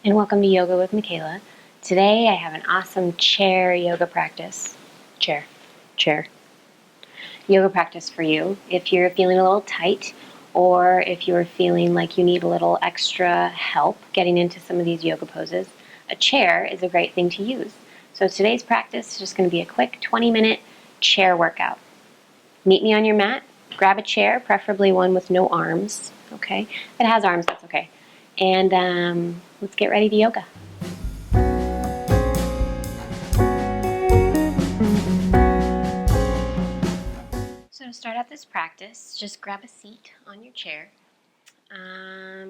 And welcome to Yoga with Michaela. Today I have an awesome chair yoga practice. Chair yoga practice for you. If you're feeling a little tight or if you're feeling like you need a little extra help getting into some of these yoga poses, a chair is a great thing to use. So today's practice is just going to be a quick 20-minute chair workout. Meet me on your mat, grab a chair, preferably one with no arms, okay? If it has arms, that's okay. And let's get ready to yoga. So to start out this practice, just grab a seat on your chair,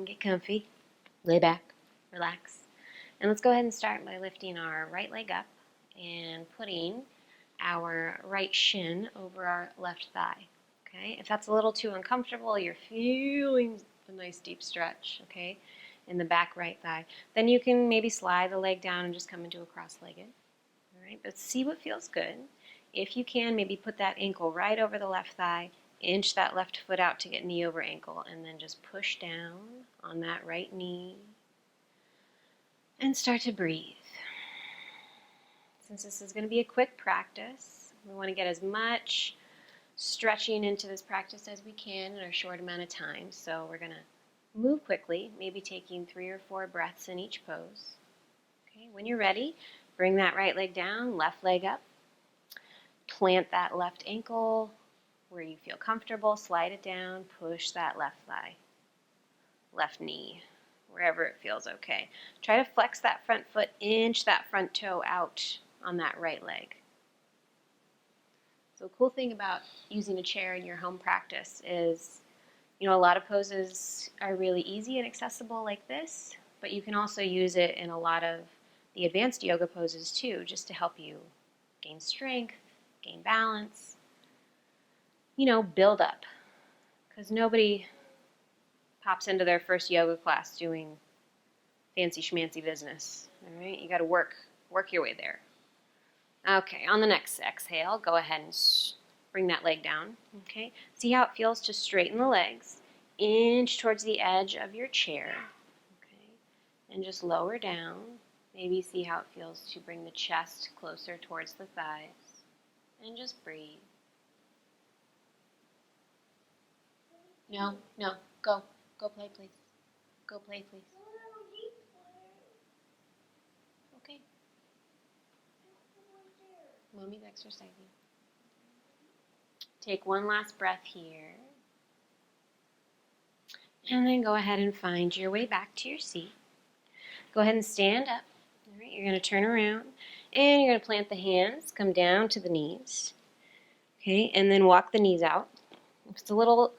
get comfy, lay back, relax, and let's go ahead and start by lifting our right leg up and putting our right shin over our left thigh. Okay, if that's a little too uncomfortable, you're feeling a nice deep stretch, okay, in the back right thigh, then you can maybe slide the leg down and just come into a cross-legged. All right, but see what feels good. If you can, maybe put that ankle right over the left thigh, inch that left foot out to get knee over ankle, and then just push down on that right knee and start to breathe. Since this is going to be a quick practice, we want to get as much stretching into this practice as we can in a short amount of time. So we're going to move quickly, maybe taking 3 or 4 breaths in each pose. Okay, when you're ready, bring that right leg down, left leg up. Plant that left ankle where you feel comfortable, slide it down, push that left thigh, left knee, wherever it feels okay. Try to flex that front foot, inch that front toe out on that right leg. So the cool thing about using a chair in your home practice is, a lot of poses are really easy and accessible like this, but you can also use it in a lot of the advanced yoga poses too, just to help you gain strength, gain balance, build up. Because nobody pops into their first yoga class doing fancy schmancy business. All right, you got to work your way there. Okay, on the next exhale, go ahead and bring that leg down. Okay, see how it feels to straighten the legs, inch towards the edge of your chair. Okay, and just lower down. Maybe see how it feels to bring the chest closer towards the thighs, and just breathe. No, go play, please. Go play, please. Okay. Mommy's exercising. Take one last breath here. And then go ahead and find your way back to your seat. Go ahead and stand up. All right, you're going to turn around and you're going to plant the hands, come down to the knees. Okay, and then walk the knees out. If it's a little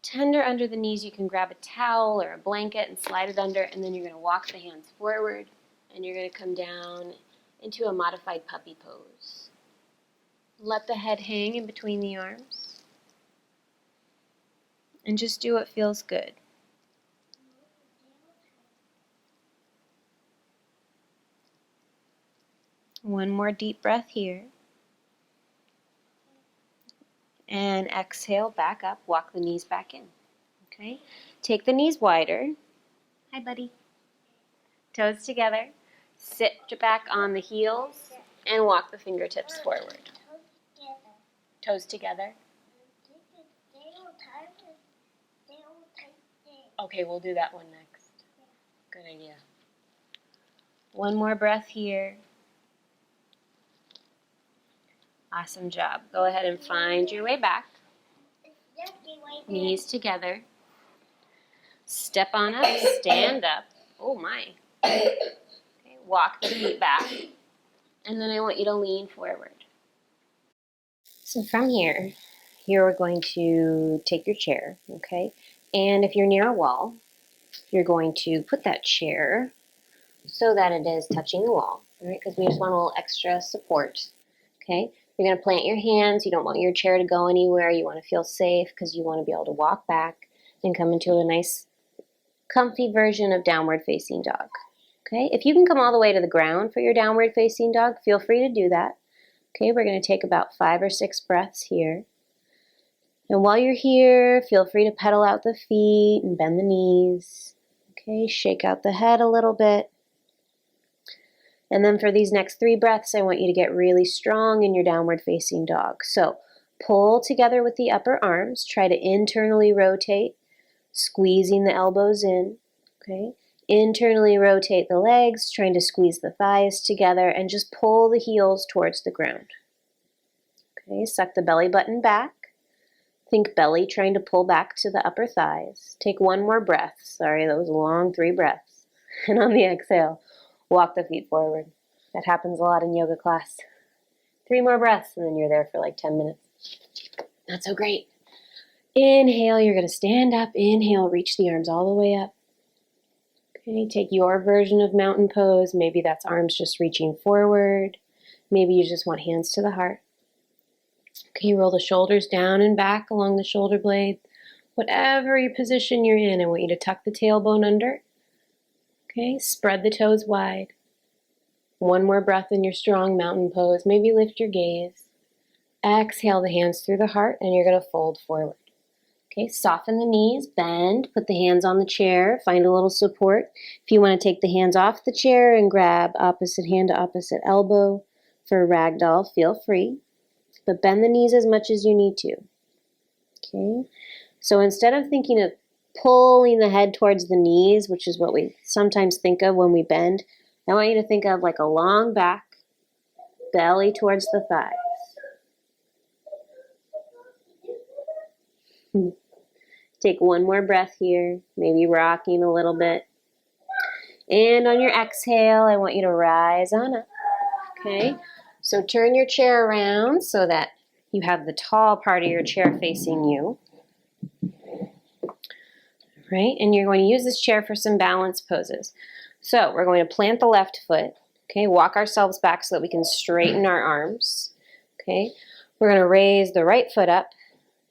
tender under the knees, you can grab a towel or a blanket and slide it under, and then you're going to walk the hands forward and you're going to come down into a modified puppy pose. Let the head hang in between the arms and just do what feels good. One more deep breath here. And exhale, back up, walk the knees back in. Okay? Take the knees wider. Hi, buddy. Toes together. Sit back on the heels and walk the fingertips forward. Toes together. Okay, we'll do that one next. Good idea. One more breath here. Awesome job. Go ahead and find your way back. Knees together. Step on up, stand up. Oh my. Okay, walk the feet back. And then I want you to lean forward. So from here, you're going to take your chair, okay? And if you're near a wall, you're going to put that chair so that it is touching the wall, all right? Because we just want a little extra support, okay? You're going to plant your hands. You don't want your chair to go anywhere. You want to feel safe because you want to be able to walk back and come into a nice, comfy version of downward facing dog, okay? If you can come all the way to the ground for your downward facing dog, feel free to do that. Okay, we're going to take about 5 or 6 breaths here. And while you're here, feel free to pedal out the feet and bend the knees. Okay, shake out the head a little bit. And then for these next 3 breaths, I want you to get really strong in your downward facing dog. So pull together with the upper arms, try to internally rotate, squeezing the elbows in, okay? Internally rotate the legs, trying to squeeze the thighs together, and just pull the heels towards the ground. Okay, suck the belly button back. Think belly trying to pull back to the upper thighs. Take 1 more breath. Sorry, that was a long 3 breaths. And on the exhale, walk the feet forward. That happens a lot in yoga class. 3 more breaths, and then you're there for like 10 minutes. Not so great. Inhale, you're going to stand up. Inhale, reach the arms all the way up. Okay, take your version of mountain pose. Maybe that's arms just reaching forward. Maybe you just want hands to the heart. Okay, roll the shoulders down and back along the shoulder blades. Whatever your position you're in, I want you to tuck the tailbone under. Okay, spread the toes wide. 1 more breath in your strong mountain pose. Maybe lift your gaze. Exhale the hands through the heart, and you're going to fold forward. Okay, soften the knees, bend, put the hands on the chair, find a little support. If you want to take the hands off the chair and grab opposite hand to opposite elbow for ragdoll, feel free. But bend the knees as much as you need to. Okay, so instead of thinking of pulling the head towards the knees, which is what we sometimes think of when we bend, I want you to think of like a long back, belly towards the thighs. Take 1 more breath here, maybe rocking a little bit. And on your exhale, I want you to rise on up. Okay, so turn your chair around so that you have the tall part of your chair facing you. Right, and you're going to use this chair for some balance poses. So we're going to plant the left foot. Okay, walk ourselves back so that we can straighten our arms. Okay, we're going to raise the right foot up.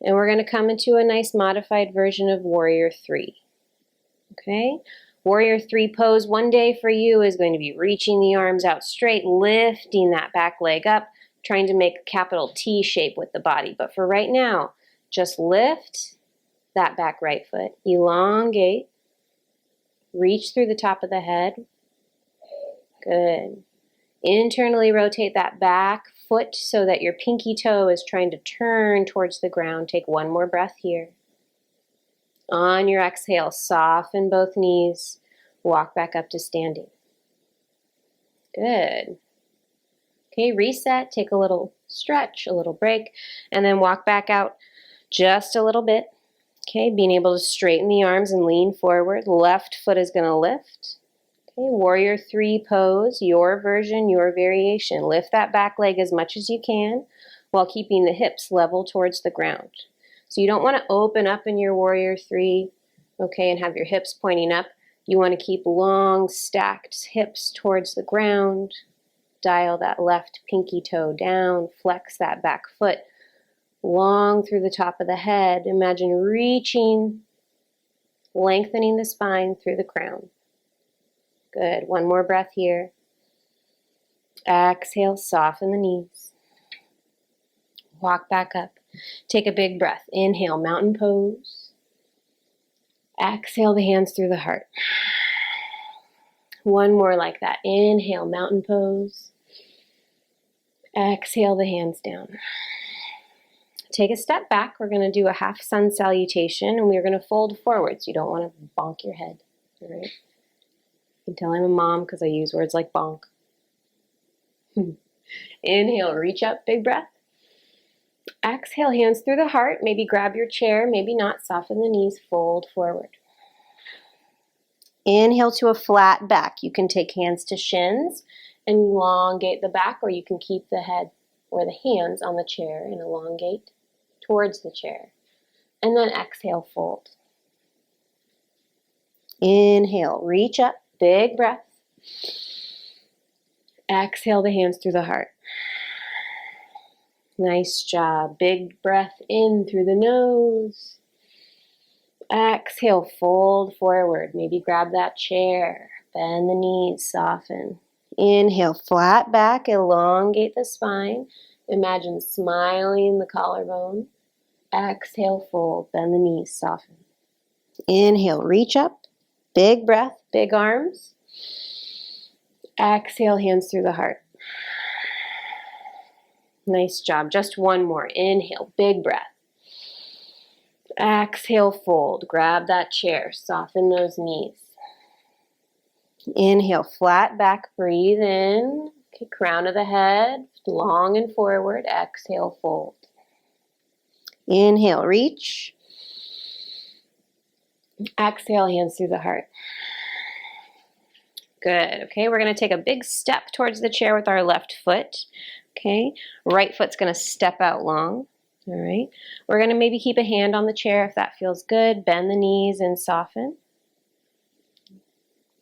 And we're going to come into a nice modified version of Warrior 3. Okay? Warrior 3 pose one day for you is going to be reaching the arms out straight, lifting that back leg up, trying to make a capital T shape with the body. But for right now, just lift that back right foot, elongate, reach through the top of the head. Good. Internally rotate that back foot so that your pinky toe is trying to turn towards the ground. Take 1 more breath here. On your exhale, soften both knees. Walk back up to standing. Good. Okay, reset. Take a little stretch, a little break, and then walk back out just a little bit. Okay, being able to straighten the arms and lean forward. Left foot is going to lift. Warrior 3 pose, your version, your variation. Lift that back leg as much as you can while keeping the hips level towards the ground. So you don't want to open up in your Warrior 3, okay, and have your hips pointing up. You want to keep long stacked hips towards the ground. Dial that left pinky toe down. Flex that back foot long through the top of the head. Imagine reaching, lengthening the spine through the crown. Good. 1 more breath here. Exhale, soften the knees. Walk back up. Take a big breath. Inhale, mountain pose. Exhale the hands through the heart. 1 more like that. Inhale, mountain pose. Exhale the hands down. Take a step back. We're going to do a half sun salutation, and we're going to fold forwards. You don't want to bonk your head. All right? You can tell I'm a mom because I use words like bonk. Inhale, reach up, big breath. Exhale, hands through the heart. Maybe grab your chair, maybe not. Soften the knees, fold forward. Inhale to a flat back. You can take hands to shins and elongate the back, or you can keep the head or the hands on the chair and elongate towards the chair. And then exhale, fold. Inhale, reach up. Big breath. Exhale the hands through the heart. Nice job. Big breath in through the nose. Exhale, fold forward. Maybe grab that chair. Bend the knees, soften. Inhale, flat back, elongate the spine. Imagine smiling the collarbone. Exhale, fold. Bend the knees, soften. Inhale, reach up. Big breath, big arms. Exhale, hands through the heart. Nice job. Just one more. Inhale, big breath. Exhale, fold. Grab that chair. Soften those knees. Inhale, flat back. Breathe in. Okay, crown of the head, long and forward. Exhale, fold. Inhale, reach. Exhale, hands through the heart. Good. Okay, we're going to take a big step towards the chair with our left foot. Okay, right foot's going to step out long. All right, we're going to maybe keep a hand on the chair if that feels good. Bend the knees and soften.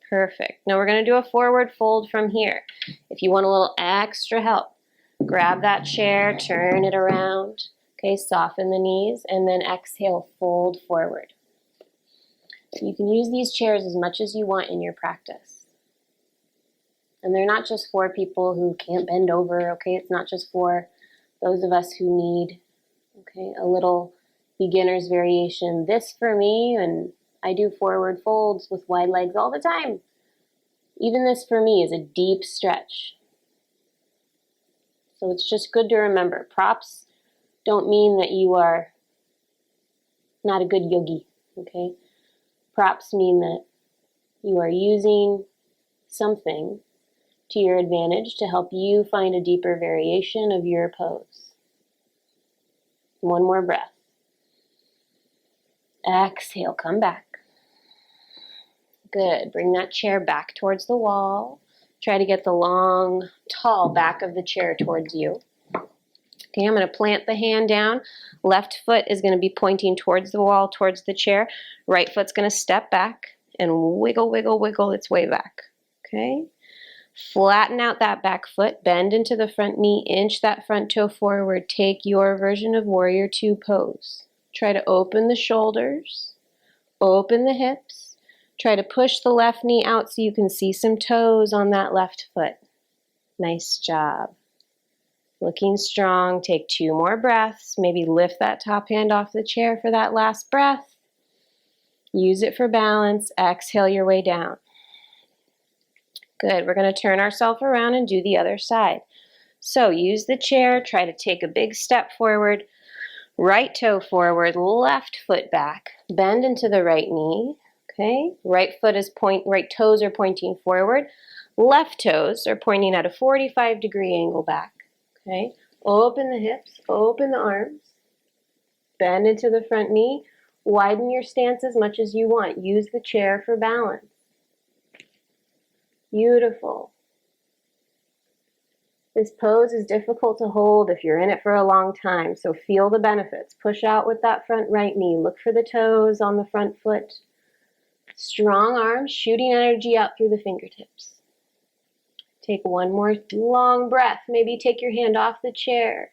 Perfect. Now we're going to do a forward fold from here. If you want a little extra help, grab that chair, turn it around. Okay, soften the knees, and then exhale, fold forward. So you can use these chairs as much as you want in your practice. And they're not just for people who can't bend over, okay? It's not just for those of us who need, okay, a little beginner's variation. This for me, and I do forward folds with wide legs all the time. Even this for me is a deep stretch. So it's just good to remember, props don't mean that you are not a good yogi, okay? Props mean that you are using something to your advantage to help you find a deeper variation of your pose. One more breath. Exhale, come back. Good. Bring that chair back towards the wall. Try to get the long, tall back of the chair towards you. Okay, I'm going to plant the hand down. Left foot is going to be pointing towards the wall, towards the chair. Right foot's going to step back and wiggle, wiggle, wiggle its way back. Okay? Flatten out that back foot. Bend into the front knee. Inch that front toe forward. Take your version of Warrior Two pose. Try to open the shoulders. Open the hips. Try to push the left knee out so you can see some toes on that left foot. Nice job. Looking strong. Take 2 more breaths. Maybe lift that top hand off the chair for that last breath. Use it for balance. Exhale your way down. Good. We're going to turn ourselves around and do the other side. So use the chair. Try to take a big step forward. Right toe forward. Left foot back. Bend into the right knee. Okay. Right toes are pointing forward. Left toes are pointing at a 45-degree angle back. Okay, open the hips, open the arms, bend into the front knee, widen your stance as much as you want. Use the chair for balance. Beautiful. This pose is difficult to hold if you're in it for a long time, so feel the benefits. Push out with that front right knee. Look for the toes on the front foot. Strong arms, shooting energy out through the fingertips. Take one more long breath. Maybe take your hand off the chair.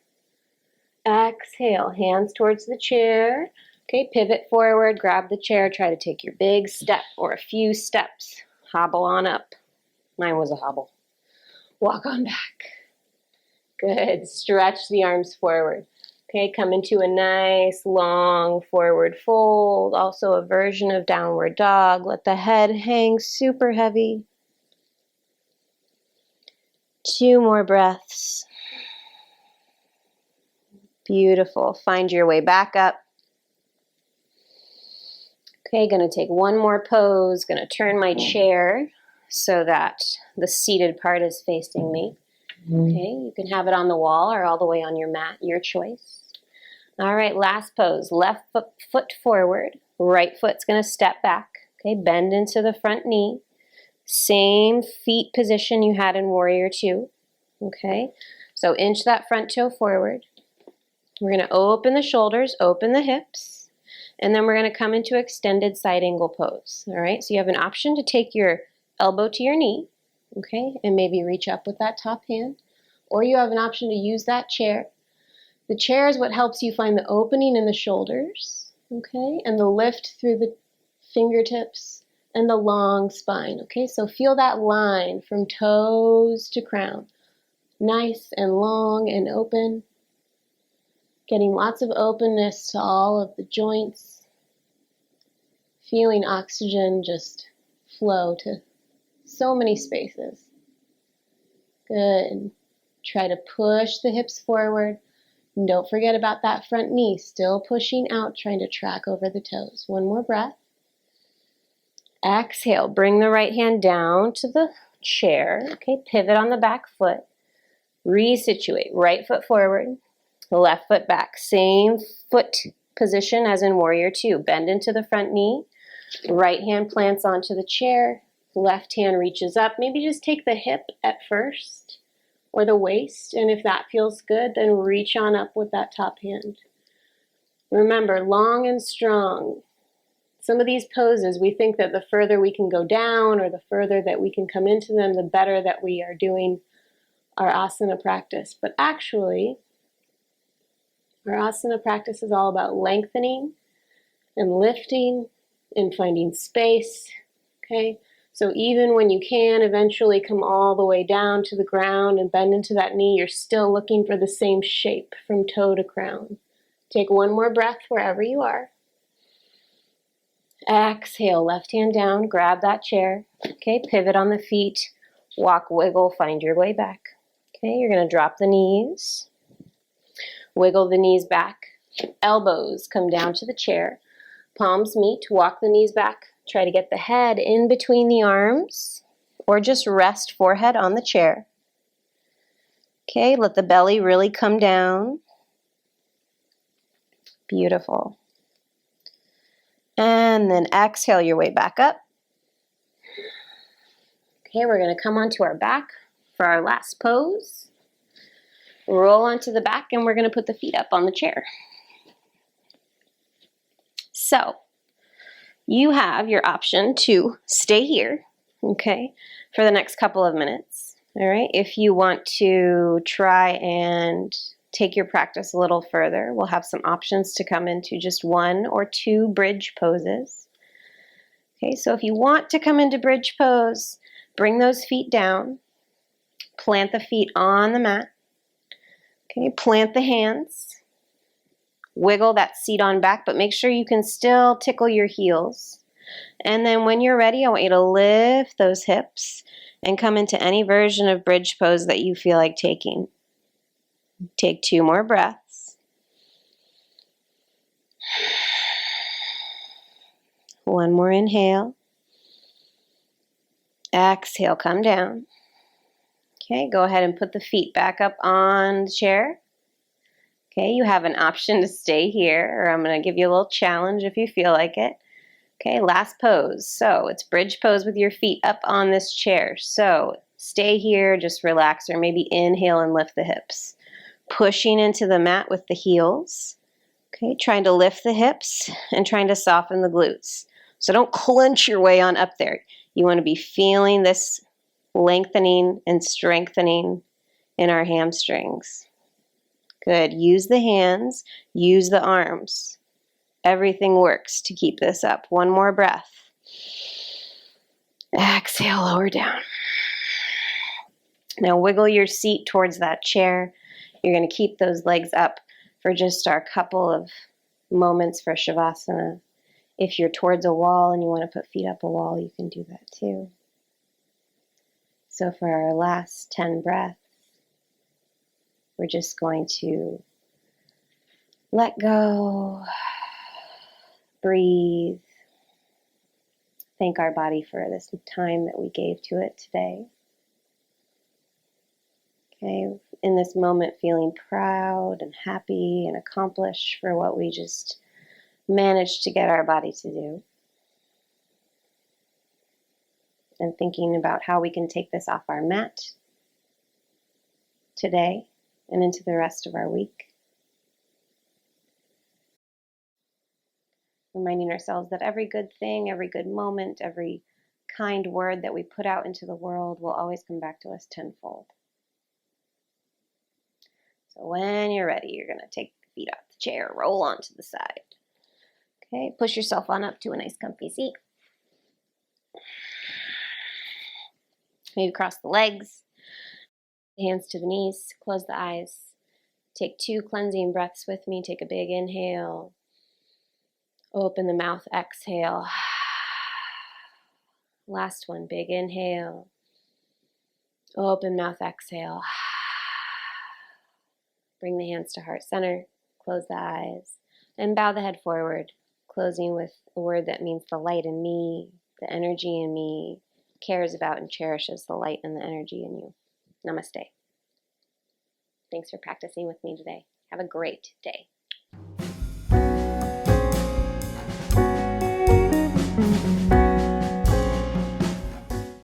Exhale, hands towards the chair. Okay, pivot forward, grab the chair. Try to take your big step or a few steps. Hobble on up. Mine was a hobble. Walk on back. Good. Stretch the arms forward. Okay, come into a nice long forward fold. Also a version of downward dog. Let the head hang super heavy. 2 more breaths. Beautiful. Find your way back up. Okay, going to take one more pose. Going to turn my chair so that the seated part is facing me. Okay, you can have it on the wall or all the way on your mat, your choice. All right, last pose. Left foot forward. Right foot's going to step back. Okay, bend into the front knee. Same feet position you had in Warrior Two. Okay, so inch that front toe forward. We're going to open the shoulders, open the hips, and then we're going to come into extended side angle pose. All right, so you have an option to take your elbow to your knee, okay, and maybe reach up with that top hand, or you have an option to use that chair. The chair is what helps you find the opening in the shoulders, okay, and the lift through the fingertips and the long spine, okay? So feel that line from toes to crown. Nice and long and open. Getting lots of openness to all of the joints. Feeling oxygen just flow to so many spaces. Good. Try to push the hips forward. And don't forget about that front knee, still pushing out, trying to track over the toes. One more breath. Exhale, bring the right hand down to the chair. Okay, pivot on the back foot. Resituate, right foot forward, left foot back. Same foot position as in warrior two. Bend into the front knee. Right hand plants onto the chair. Left hand reaches up. Maybe just take the hip at first or the waist. And if that feels good, then reach on up with that top hand. Remember, long and strong. Some of these poses, we think that the further we can go down or the further that we can come into them, the better that we are doing our asana practice. But actually, our asana practice is all about lengthening and lifting and finding space. Okay? So even when you can eventually come all the way down to the ground and bend into that knee, you're still looking for the same shape from toe to crown. Take one more breath wherever you are. Exhale, left hand down, grab that chair. Okay, pivot on the feet, walk, wiggle, find your way back. Okay, you're going to drop the knees, wiggle the knees back, elbows come down to the chair, palms meet, walk the knees back, try to get the head in between the arms, or just rest forehead on the chair. Okay, let the belly really come down. Beautiful. And then exhale your way back up. Okay, we're going to come onto our back for our last pose. Roll onto the back and we're going to put the feet up on the chair. So, you have your option to stay here, okay, for the next couple of minutes. All right, if you want to try and take your practice a little further, we'll have some options to come into just one or two bridge poses. Okay, so if you want to come into bridge pose, bring those feet down, plant the feet on the mat. Okay, plant the hands, wiggle that seat on back, but make sure you can still tickle your heels. And then when you're ready, I want you to lift those hips and come into any version of bridge pose that you feel like taking. Take two more breaths. One more inhale. Exhale, come down. Okay, go ahead and put the feet back up on the chair. Okay, you have an option to stay here, or I'm going to give you a little challenge if you feel like it. Okay, last pose. So it's bridge pose with your feet up on this chair. So stay here, just relax, or maybe inhale and lift the hips. Pushing into the mat with the heels. Okay, trying to lift the hips and trying to soften the glutes. So don't clench your way on up there. You want to be feeling this lengthening and strengthening in our hamstrings. Good. Use the hands, use the arms. Everything works to keep this up. One more breath. Exhale, lower down. Now wiggle your seat towards that chair. You're going to keep those legs up for just our couple of moments for Shavasana. If you're towards a wall and you want to put feet up a wall, you can do that too. So for our last 10 breaths, we're just going to let go, breathe, thank our body for this time that we gave to it today. Okay, in this moment feeling proud and happy and accomplished for what we just managed to get our body to do. And thinking about how we can take this off our mat today and into the rest of our week. Reminding ourselves that every good thing, every good moment, every kind word that we put out into the world will always come back to us tenfold. So when you're ready, you're going to take the feet off the chair, roll onto the side. Okay, push yourself on up to a nice comfy seat. Maybe cross the legs, hands to the knees, close the eyes. Take 2 cleansing breaths with me. Take a big inhale. Open the mouth, exhale. Last one, big inhale. Open mouth, exhale. Bring the hands to heart center. Close the eyes. And bow the head forward, closing with a word that means the light in me, the energy in me, cares about and cherishes the light and the energy in you. Namaste. Thanks for practicing with me today. Have a great day.